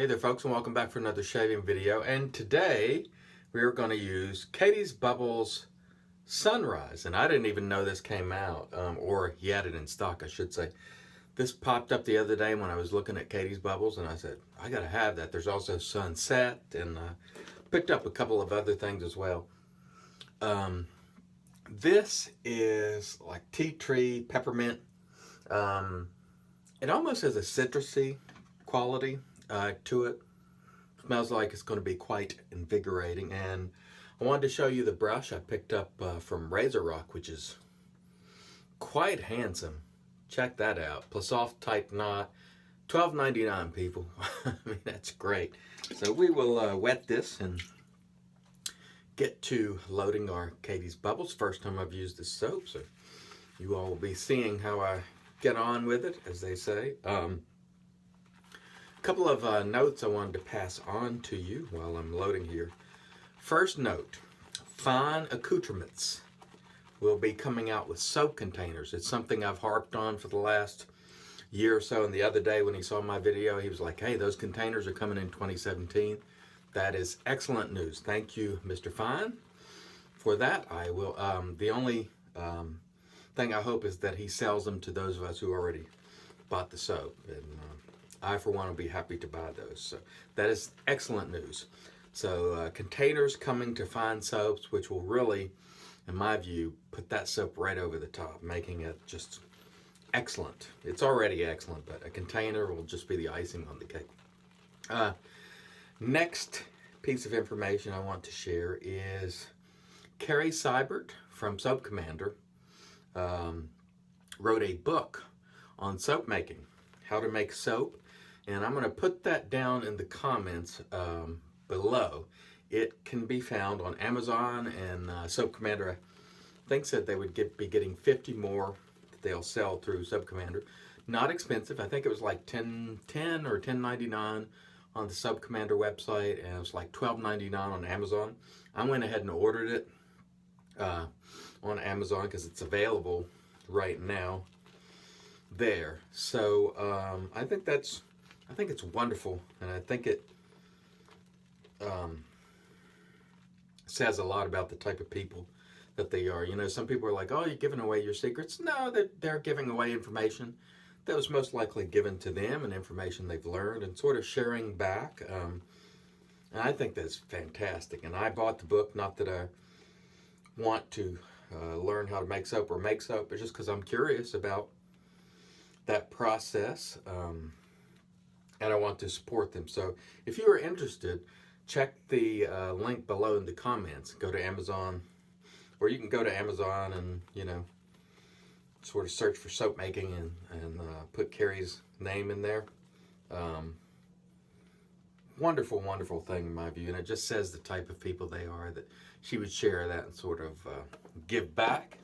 Hey there folks, and welcome back for another shaving video. And today we're going to use Catie's Bubbles Sunrise. And I didn't even know this came out, or he had it in stock, I should say. This popped up the other day when I was looking at Catie's Bubbles, and I said, I gotta have that. There's also Sunset, and picked up a couple of other things as well. This is like tea tree, peppermint. It almost has a citrusy quality to it. Smells like it's going to be quite invigorating. And I wanted to show you the brush I picked up from RazoRock, which is quite handsome. Check that out. Plassoft type knot, $12.99, people. I mean, that's great. So we will wet this and get to loading our Catie's Bubbles. First time I've used this soap, so you all will be seeing how I get on with it, as they say. A couple of notes I wanted to pass on to you while I'm loading here. First note, Fine Accoutrements will be coming out with soap containers. It's something I've harped on for the last year or so, and the other day when he saw my video, he was like, hey, those containers are coming in 2017. That is excellent news. Thank you, Mr. Fine, for that. I will, the only thing I hope is that he sells them to those of us who already bought the soap. And I, for one, will be happy to buy those. So that is excellent news. So containers coming to Fine Soaps, which will really, in my view, put that soap right over the top, making it just excellent. It's already excellent, but a container will just be the icing on the cake. Next piece of information I want to share is Carrie Seibert from Soap Commander wrote a book on soap making, how to make soap. And I'm going to put that down in the comments below. It can be found on Amazon, and Soap Commander, I think, said they would be getting 50 more that they'll sell through Soap Commander. Not expensive. I think it was like $10 or $10.99 on the Soap Commander website, and it was like $12.99 on Amazon. I went ahead and ordered it on Amazon because it's available right now there. So I think it's wonderful, and I think it says a lot about the type of people that they are. You know, some people are like, oh, you're giving away your secrets. No, they're giving away information that was most likely given to them, and information they've learned, and sort of sharing back. And I think that's fantastic. And I bought the book, not that I want to learn how to make soap or make soap, but just because I'm curious about that process. And I want to support them. So if you are interested, check the link below in the comments. Go to Amazon, or you can go to Amazon and, you know, sort of search for soap making and put Carrie's name in there. Wonderful, wonderful thing in my view. And it just says the type of people they are, that she would share that and sort of give back.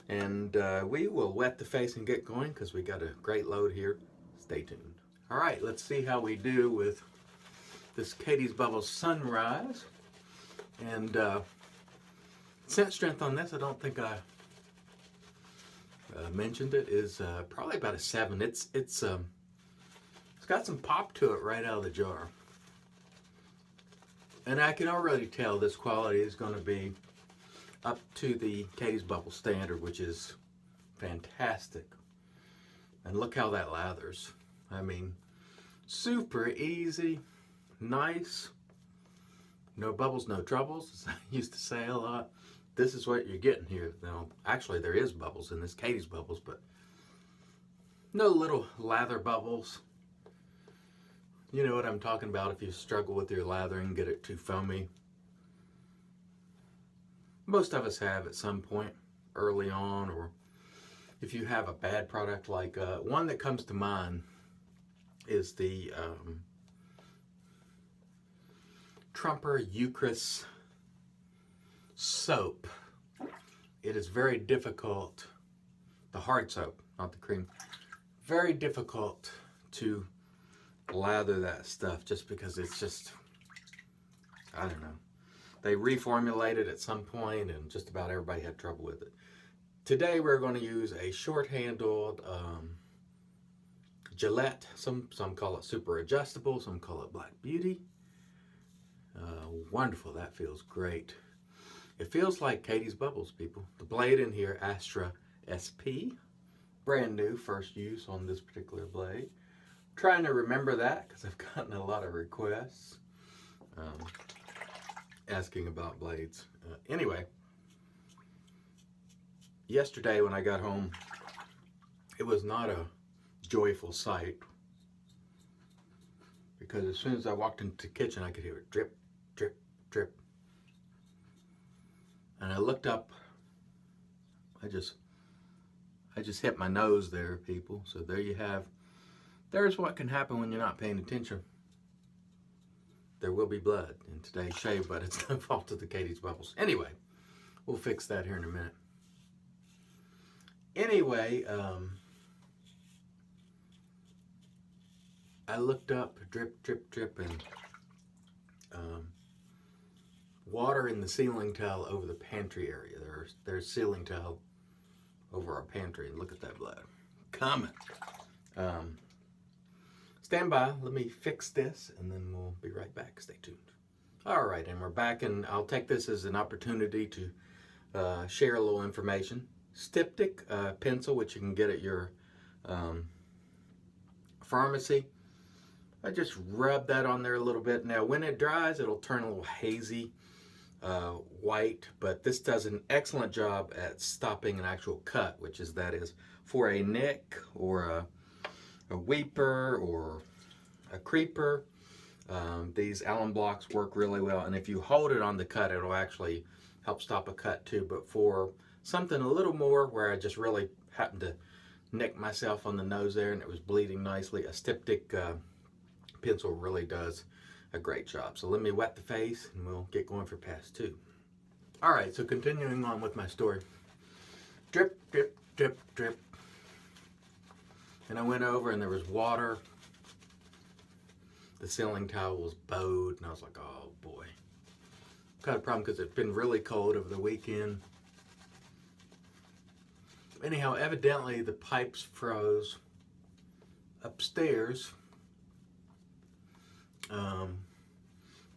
And we will wet the face and get going because we got a great load here. Stay tuned. All right, let's see how we do with this Catie's Bubbles Sunrise. And scent strength on this, I don't think I mentioned it, is probably about a 7. It's got some pop to it right out of the jar. And I can already tell this quality is going to be up to the Catie's Bubble standard, which is fantastic. And look how that lathers. I mean, super easy, nice, no bubbles, no troubles, as I used to say a lot. This is what you're getting here. Now, actually, there is bubbles in this Catie's Bubbles, but no little lather bubbles. You know what I'm talking about if you struggle with your lathering, get it too foamy. Most of us have at some point early on, or if you have a bad product, like one that comes to mind is the Trumper Euchris soap. It is very difficult, the hard soap, not the cream, very difficult to lather that stuff, just because it's just, I don't know. They reformulated at some point, and just about everybody had trouble with it. Today we're going to use a short-handled Gillette. Some call it super adjustable, some call it Black Beauty. Wonderful, that feels great. It feels like Catie's Bubbles, people. The blade in here, Astra SP. Brand new, first use on this particular blade. Trying to remember that because I've gotten a lot of requests asking about blades. Anyway, yesterday when I got home, it was not a joyful sight because as soon as I walked into the kitchen, I could hear it drip, drip, drip. And I looked up. I just hit my nose there, people. So there you have. There's what can happen when you're not paying attention. There will be blood in today's shave, but it's no fault of the Catie's Bubbles. Anyway, we'll fix that here in a minute. Anyway, I looked up, drip, drip, drip, and water in the ceiling tile over the pantry area. There's ceiling tile over our pantry, and look at that blood. Coming. Stand by, let me fix this, and then we'll be right back. Stay tuned. All right, and we're back, and I'll take this as an opportunity to share a little information. Styptic pencil, which you can get at your pharmacy. I just rub that on there a little bit. Now, when it dries, it'll turn a little hazy white, but this does an excellent job at stopping an actual cut, which is for a nick or a weeper or a creeper. These Allen blocks work really well, and if you hold it on the cut, it'll actually help stop a cut too. But for something a little more where I just really happened to nick myself on the nose there and it was bleeding nicely, a styptic pencil really does a great job. So let me wet the face and we'll get going for pass 2. All right, so continuing on with my story. Drip, drip, drip, drip. And I went over and there was water. The ceiling tile was bowed and I was like, oh boy. Got a problem because it's been really cold over the weekend. Anyhow, evidently the pipes froze upstairs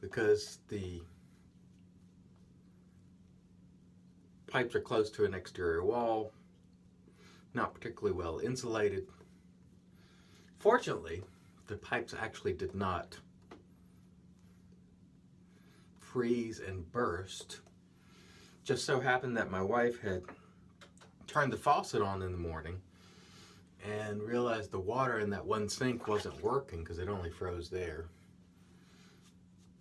because the pipes are close to an exterior wall, not particularly well insulated. Fortunately, the pipes actually did not freeze and burst. Just so happened that my wife had turned the faucet on in the morning and realized the water in that one sink wasn't working because it only froze there,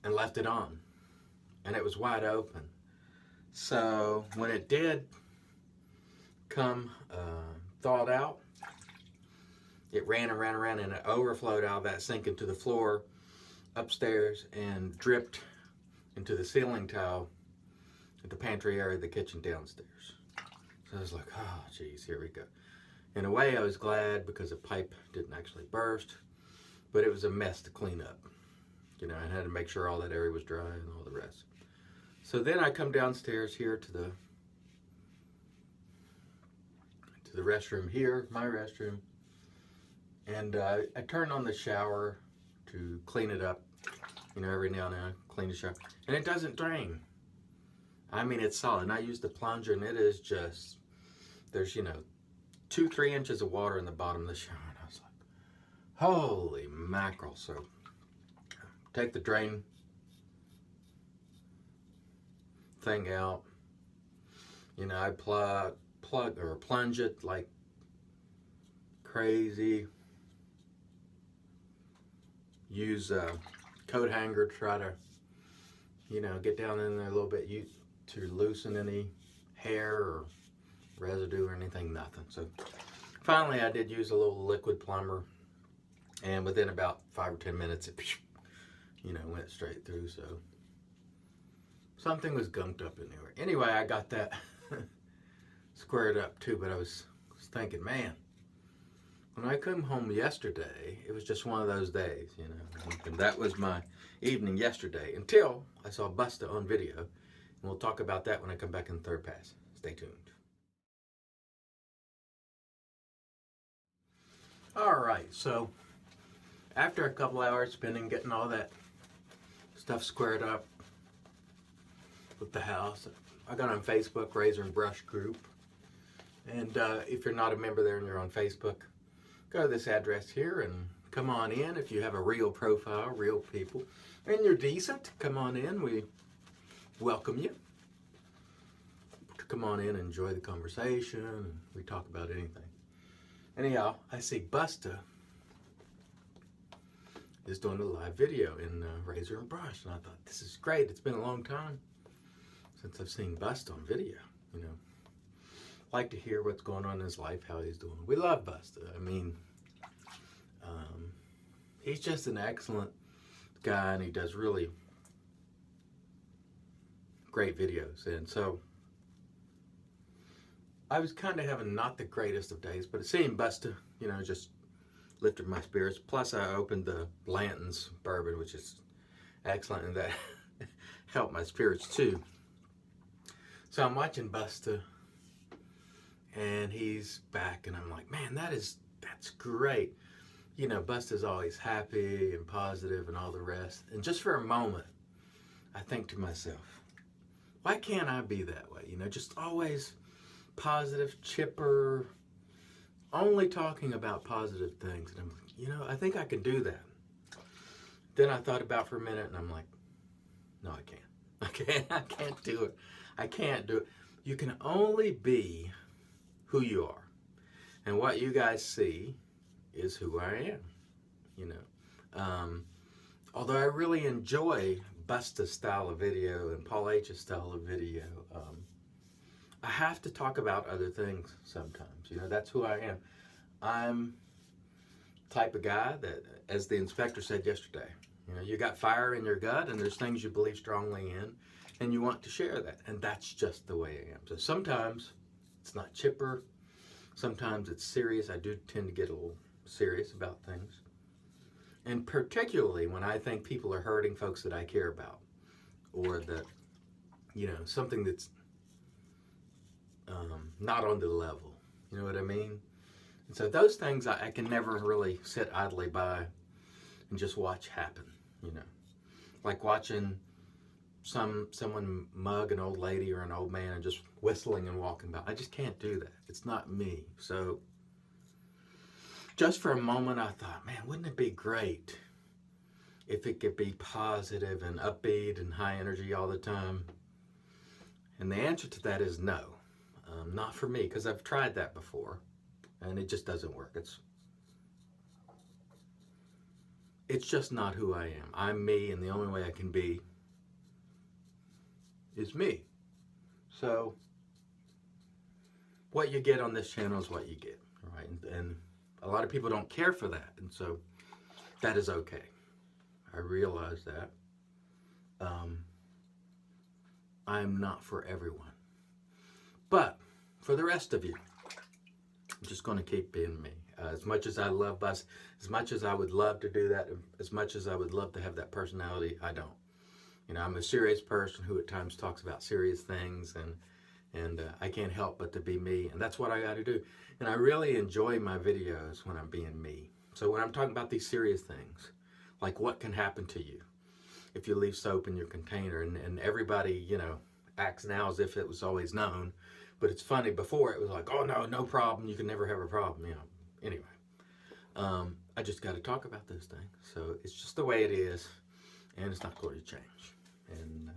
and left it on, and it was wide open. So when it did come thawed out, it ran and ran and ran, and it overflowed out of that sink into the floor upstairs and dripped into the ceiling tile at the pantry area of the kitchen downstairs. So I was like, oh geez, here we go. In a way, I was glad because the pipe didn't actually burst, but it was a mess to clean up. You know, I had to make sure all that area was dry and all the rest. So then I come downstairs here to the restroom here, my restroom, and I turn on the shower to clean it up. You know, every now and then I clean the shower, and it doesn't drain. I mean, it's solid. And I use the plunger, and it is just, there's, 2-3 inches of water in the bottom of the shower. And I was like, holy mackerel. So take the drain thing out. I plunge it like crazy. Use a coat hanger to try to, get down in there a little bit to loosen any hair or residue or anything, nothing. So finally I did use a little liquid plumber, and within about 5 or 10 minutes it went straight through. So something was gunked up in there. Anyway, I got that squared up too, but I was thinking, man, when I came home yesterday, it was just one of those days, and that was my evening yesterday until I saw Busta on video, and we'll talk about that when I come back in the third pass. Stay tuned. All right, so after a couple hours spending getting all that stuff squared up with the house, I got on Facebook, Razor and Brush group. And if you're not a member there and you're on Facebook, go to this address here and come on in. If you have a real profile, real people, and you're decent, come on in. We welcome you to come on in and enjoy the conversation. And we talk about anything. Anyhow, I see Busta is doing a live video in Razor and Brush, and I thought, this is great. It's been a long time since I've seen Busta on video, you know. Like to hear what's going on in his life, how he's doing. We love Busta. I mean, he's just an excellent guy, and he does really great videos. And so I was kind of having not the greatest of days, but seeing Busta, you know, just lifted my spirits. Plus, I opened the Blanton's bourbon, which is excellent, and that helped my spirits too. So I'm watching Busta, and he's back, and I'm like, man, that's great. You know, Busta's always happy and positive and all the rest. And just for a moment, I think to myself, why can't I be that way? You know, just always positive, chipper, only talking about positive things. And I'm like, you know, I think I can do that. Then I thought about for a minute, and I'm like, no, I can't. I can't do it. I can't do it. You can only be who you are. And what you guys see is who I am, you know. Although I really enjoy Busta's style of video and Paul H's style of video, I have to talk about other things sometimes. You know, that's who I am. I'm the type of guy that, as the inspector said yesterday, you know, you got fire in your gut and there's things you believe strongly in and you want to share that. And that's just the way I am. So sometimes it's not chipper. Sometimes it's serious. I do tend to get a little serious about things. And particularly when I think people are hurting folks that I care about, or that, you know, something that's not on the level. You know what I mean? And so those things I can never really sit idly by and just watch happen, you know. Like watching someone mug an old lady or an old man and just whistling and walking by. I just can't do that. It's not me. So just for a moment I thought, man, wouldn't it be great if it could be positive and upbeat and high energy all the time? And the answer to that is no. Not for me, because I've tried that before and it just doesn't work. It's just not who I am. I'm me, and the only way I can be is me. So what you get on this channel is what you get, right? And a lot of people don't care for that, and so that is okay. I realize that. I'm not for everyone. But for the rest of you, I'm just going to keep being me. As much as I love Bus, as much as I would love to do that, as much as I would love to have that personality, I don't. You know, I'm a serious person who at times talks about serious things, and I can't help but to be me, and that's what I got to do. And I really enjoy my videos when I'm being me. So when I'm talking about these serious things, like what can happen to you if you leave soap in your container, and everybody, you know, acts now as if it was always known. But it's funny, before it was like, oh no, no problem, you can never have a problem, you know. Anyway, I just got to talk about those things. So it's just the way it is, and it's not going to change. And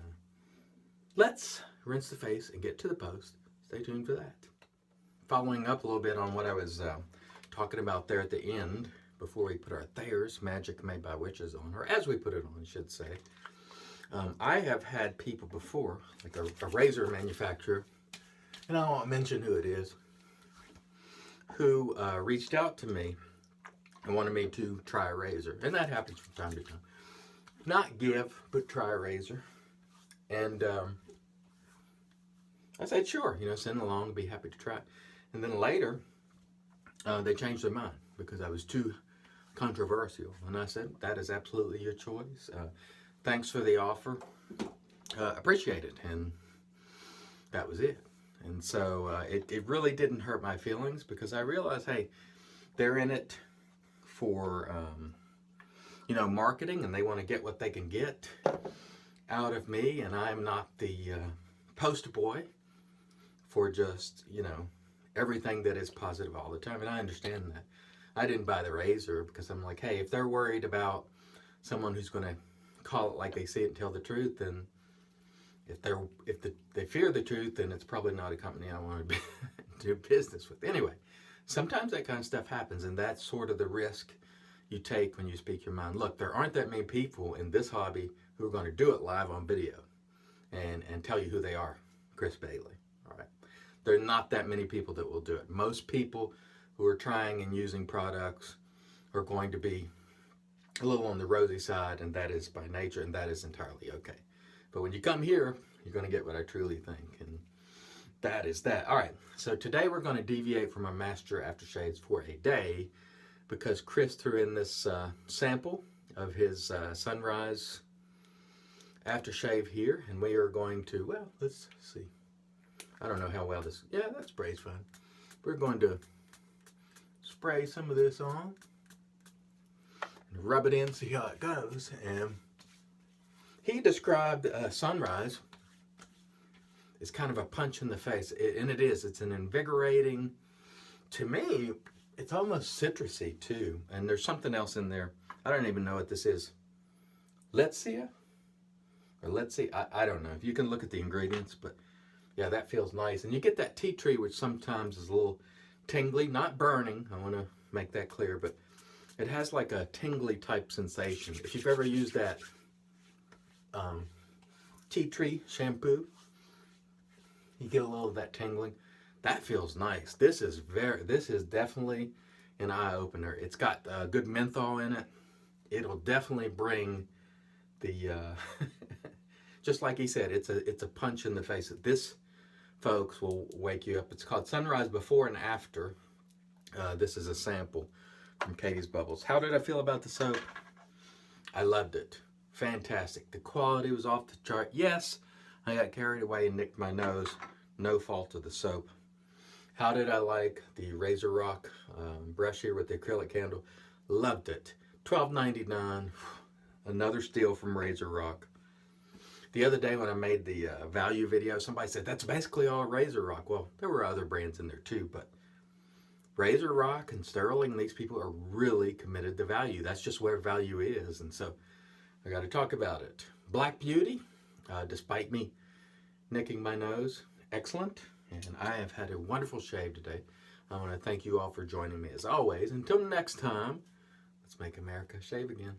let's rinse the face and get to the post. Stay tuned for that. Following up a little bit on what I was talking about there at the end, before we put our Thayer's Magic Made by Witches on, or as we put it on, I should say. I have had people before, like a razor manufacturer, and I won't mention who it is, who reached out to me and wanted me to try a razor. And that happens from time to time. Not give, but try a razor. And I said, sure, you know, send along, be happy to try it. And then later, they changed their mind because I was too controversial. And I said, that is absolutely your choice. Thanks for the offer. Appreciate it. And that was it. And so it really didn't hurt my feelings because I realized, hey, they're in it for, marketing, and they want to get what they can get out of me, and I'm not the poster boy for just, everything that is positive all the time, and I understand that. I didn't buy the razor because I'm like, hey, if they're worried about someone who's going to call it like they see it and tell the truth, then if they fear the truth, then it's probably not a company I want to do business with. Anyway, sometimes that kind of stuff happens, and that's sort of the risk you take when you speak your mind. Look, there aren't that many people in this hobby who are going to do it live on video and tell you who they are, Chris Bailey. All right, there are not that many people that will do it. Most people who are trying and using products are going to be a little on the rosy side, and that is by nature, and that is entirely okay. But when you come here, you're going to get what I truly think, and that is that. All right, so today we're going to deviate from our master aftershaves for a day because Chris threw in this sample of his sunrise aftershave here, and we are going to, well, let's see. I don't know how well this, yeah, that sprays fine. We're going to spray some of this on and rub it in, see how it goes. And he described sunrise as kind of a punch in the face, and it is. It's an invigorating, to me, it's almost citrusy too, and there's something else in there. I don't even know what this is. Letsia? Or let's see, I don't know. If you can look at the ingredients, but yeah, that feels nice. And you get that tea tree, which sometimes is a little tingly, not burning. I want to make that clear, but it has like a tingly type sensation. If you've ever used that tea tree shampoo, you get a little of that tingling. That feels nice. This is definitely an eye opener. It's got good menthol in it. It'll definitely bring the just like he said, it's a punch in the face. This, folks, will wake you up. It's called Sunrise Before and After. This is a sample from Catie's Bubbles. How did I feel about the soap? I loved it. Fantastic. The quality was off the chart. Yes, I got carried away and nicked my nose. No fault of the soap. How did I like the RazoRock brush here with the acrylic candle? Loved it. $12.99. Another steal from RazoRock. The other day when I made the value video, somebody said, that's basically all RazoRock. Well, there were other brands in there too, but RazoRock and Sterling, these people are really committed to value. That's just where value is, and so I got to talk about it. Black Beauty, despite me nicking my nose, excellent, and I have had a wonderful shave today. I want to thank you all for joining me as always. Until next time, let's make America shave again.